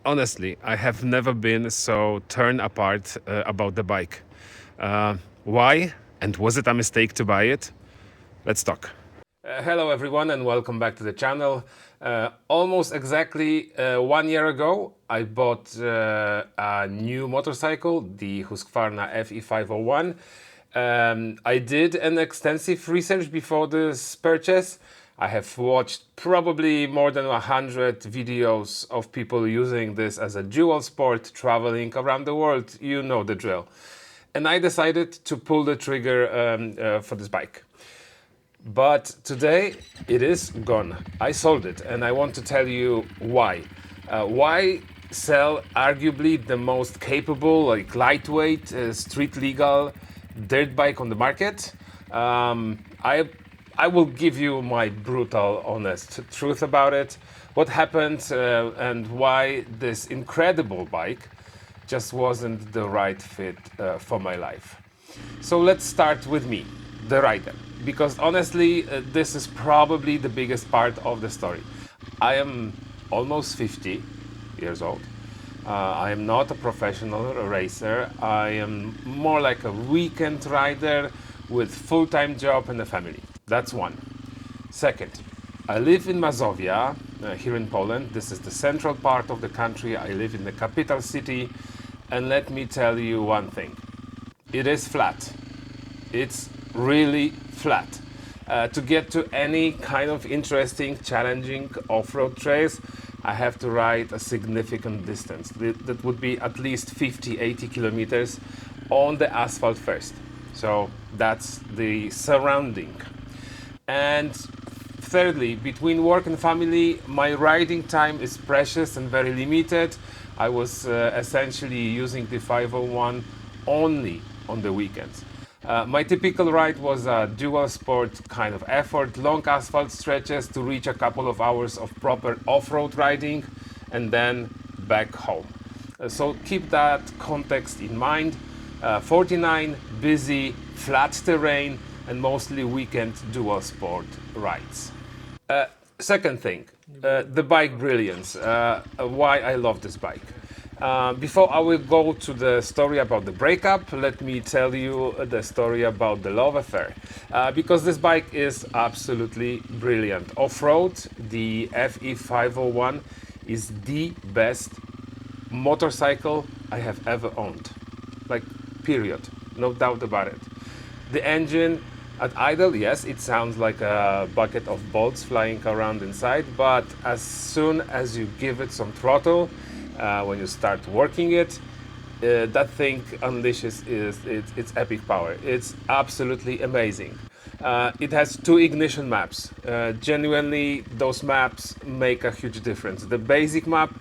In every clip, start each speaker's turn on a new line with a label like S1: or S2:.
S1: Honestly, I have never been so torn apart about the bike. Why? And was it a mistake to buy it? Let's talk. Hello everyone and welcome back to the channel. Almost exactly 1 year ago I bought a new motorcycle, the Husqvarna FE 501. I did an extensive research before this purchase. I have watched probably more than 100 videos of people using this as a dual sport, traveling around the world. You know the drill. And I decided to pull the trigger for this bike. But today it is gone. I sold it, and I want to tell you why. Why sell arguably the most capable, like lightweight, street legal dirt bike on the market? I will give you my brutal, honest truth about it. What happened and why this incredible bike just wasn't the right fit for my life. So let's start with me, the rider, because honestly, this is probably the biggest part of the story. I am almost 50 years old. I am not a professional racer. I am more like a weekend rider with full-time job and a family. That's one. Second, I live in Mazovia, here in Poland. This is the central part of the country. I live in the capital city. And let me tell you one thing. It is flat. It's really flat. To get to any kind of interesting, challenging off-road trails, I have to ride a significant distance. That would be at least 50, 80 kilometers on the asphalt first. So that's the surrounding. And thirdly, between work and family, my riding time is precious and very limited. I was essentially using the 501 only on the weekends. My typical ride was a dual sport kind of effort, long asphalt stretches to reach a couple of hours of proper off-road riding and then back home. So keep that context in mind. 49 busy, flat terrain and mostly weekend dual sport rides. Second thing, the bike brilliance, why I love this bike. Before I will go to the story about the breakup, let me tell you the story about the love affair. Because this bike is absolutely brilliant. Off-road, the FE 501 is the best motorcycle I have ever owned. Like, period. No doubt about it. The engine, at idle, yes, it sounds like a bucket of bolts flying around inside, but as soon as you give it some throttle, when you start working it, that thing unleashes its epic power. It's absolutely amazing. It has two ignition maps. Genuinely, those maps make a huge difference. The basic map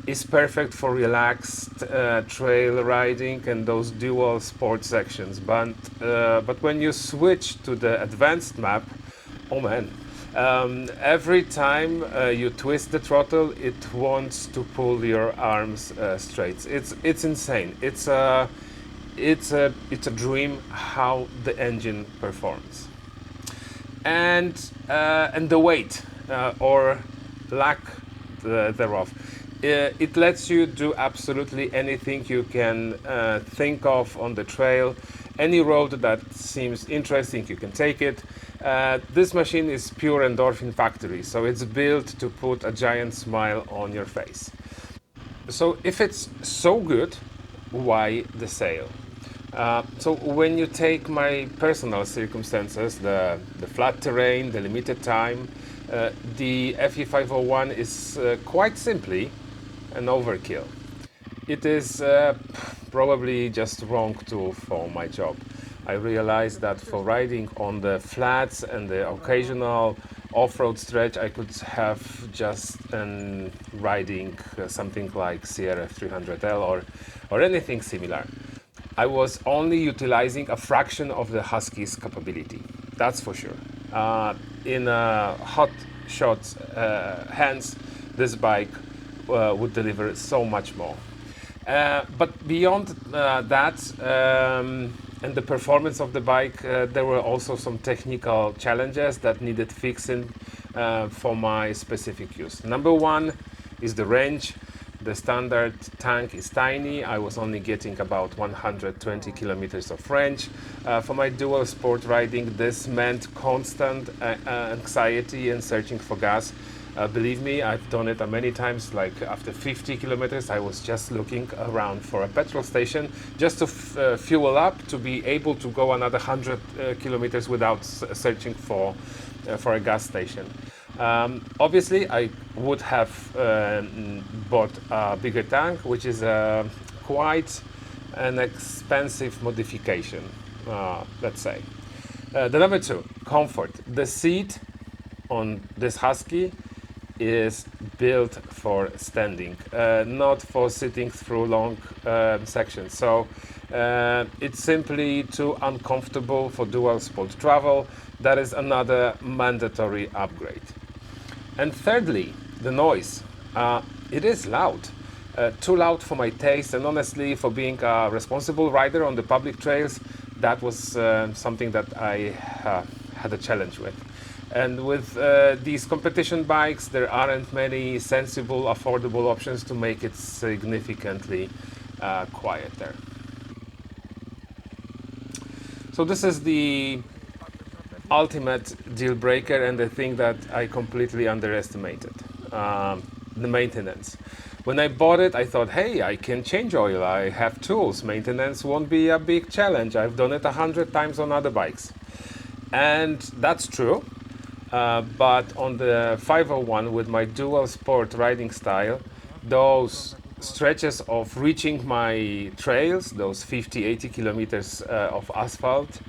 S1: is perfect for relaxed trail riding and those dual sport sections. But when you switch to the advanced map, oh man, every time you twist the throttle, it wants to pull your arms straight. It's insane. It's a dream how the engine performs, and the weight or lack thereof. It lets you do absolutely anything you can think of on the trail. Any road that seems interesting, you can take it. This machine is pure endorphin factory, so it's built to put a giant smile on your face. So if it's so good, why the sale? So when you take my personal circumstances, the flat terrain, the limited time, the FE 501 is quite simply an overkill. It is probably just wrong tool for my job. I realized that for riding on the flats and the occasional off-road stretch, I could have just riding something like CRF 300L or anything similar. I was only utilizing a fraction of the Husky's capability, that's for sure. In hot shots hands, this bike would deliver so much more. But beyond that and the performance of the bike, there were also some technical challenges that needed fixing for my specific use. Number one is the range. The standard tank is tiny. I was only getting about 120 kilometers of range. For my dual sport riding, this meant constant anxiety and searching for gas. Believe me, I've done it many times. Like after 50 kilometers, I was just looking around for a petrol station just to fuel up, to be able to go another 100 kilometers without searching for a gas station. Obviously, I would have bought a bigger tank, which is quite an expensive modification, let's say. The number two, comfort. The seat on this Husky is built for standing, not for sitting through long sections. So it's simply too uncomfortable for dual sport travel. That is another mandatory upgrade. And thirdly, the noise. It is loud. Too loud for my taste, and honestly, for being a responsible rider on the public trails, that was something that I had a challenge with. And with these competition bikes, there aren't many sensible, affordable options to make it significantly quieter. So this is the ultimate deal breaker, and the thing that I completely underestimated, the maintenance. When I bought it, I thought, hey, I can change oil, I have tools, maintenance won't be a big challenge. I've done it 100 times on other bikes. And that's true, but on the 501 with my dual sport riding style, those stretches of reaching my trails, those 50-80 kilometers of asphalt,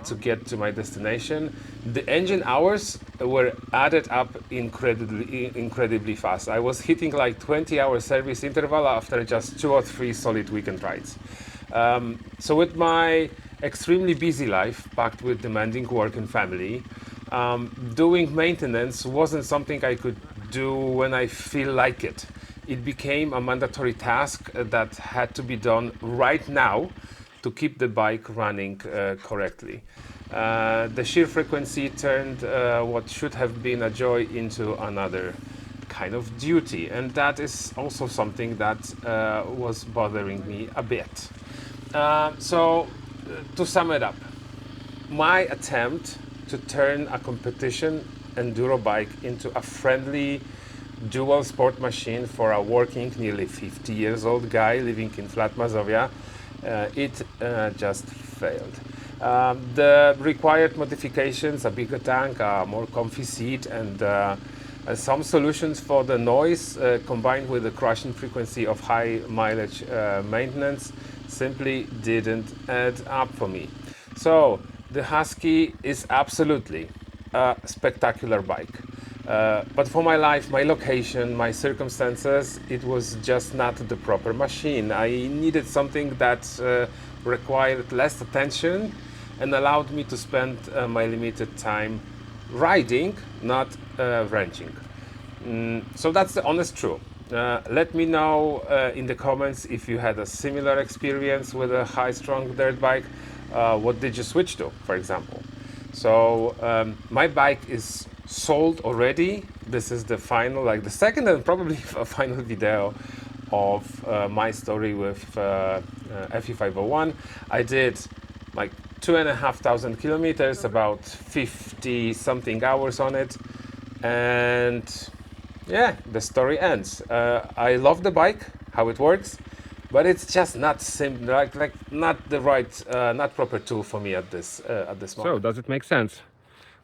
S1: to get to my destination, the engine hours were added up incredibly fast. I was hitting like 20-hour service interval after just 2 or 3 solid weekend rides. So with my extremely busy life, packed with demanding work and family, doing maintenance wasn't something I could do when I feel like it. It became a mandatory task that had to be done right now to keep the bike running correctly. The sheer frequency turned what should have been a joy into another kind of duty, and that is also something that was bothering me a bit. So to sum it up, my attempt to turn a competition enduro bike into a friendly dual sport machine for a working, nearly 50 years old guy living in Flat Mazovia, it just failed. The required modifications, a bigger tank, a more comfy seat, and some solutions for the noise, combined with the crushing frequency of high mileage maintenance, simply didn't add up for me. So the Husky is absolutely a spectacular bike. But for my life, my location, my circumstances, it was just not the proper machine. I needed something that required less attention and allowed me to spend my limited time riding, not wrenching. So that's the honest truth. Let me know in the comments if you had a similar experience with a high-strung dirt bike. What did you switch to, for example? So my bike is sold already. This is the final, like the second and probably a final video of my story with FE 501. I did like 2,500 kilometers, about 50 something hours on it, and yeah, the story ends. I love the bike, how it works, but it's just not not the right, not proper tool for me at this moment. So does it make sense?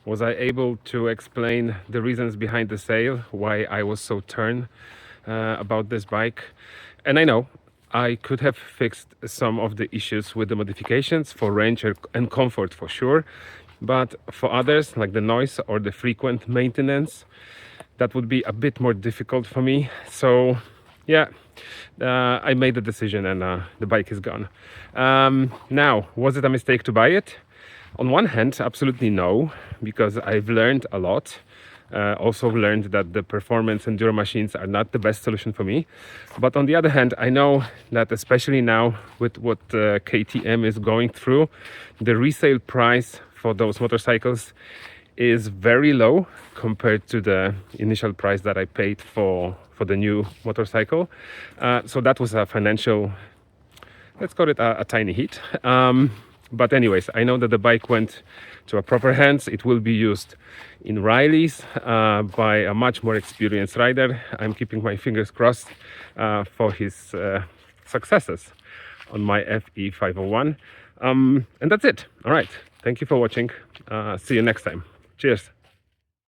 S1: Was I able to explain the reasons behind the sale, why I was so turned about this bike? And I know I could have fixed some of the issues with the modifications for range and comfort for sure, but for others, like the noise or the frequent maintenance, that would be a bit more difficult for me. So yeah, I made the decision, and the bike is gone. Now, was it a mistake to buy it? On one hand, absolutely no, because I've learned a lot. Also learned that the performance enduro machines are not the best solution for me. But on the other hand, I know that especially now with what KTM is going through, the resale price for those motorcycles is very low compared to the initial price that I paid for for the new motorcycle. So that was a financial, let's call it a tiny hit. But anyways, I know that the bike went to a proper hands. It will be used in Riley's by a much more experienced rider. I'm keeping my fingers crossed for his successes on my FE 501. And that's it. All right. Thank you for watching. See you next time. Cheers.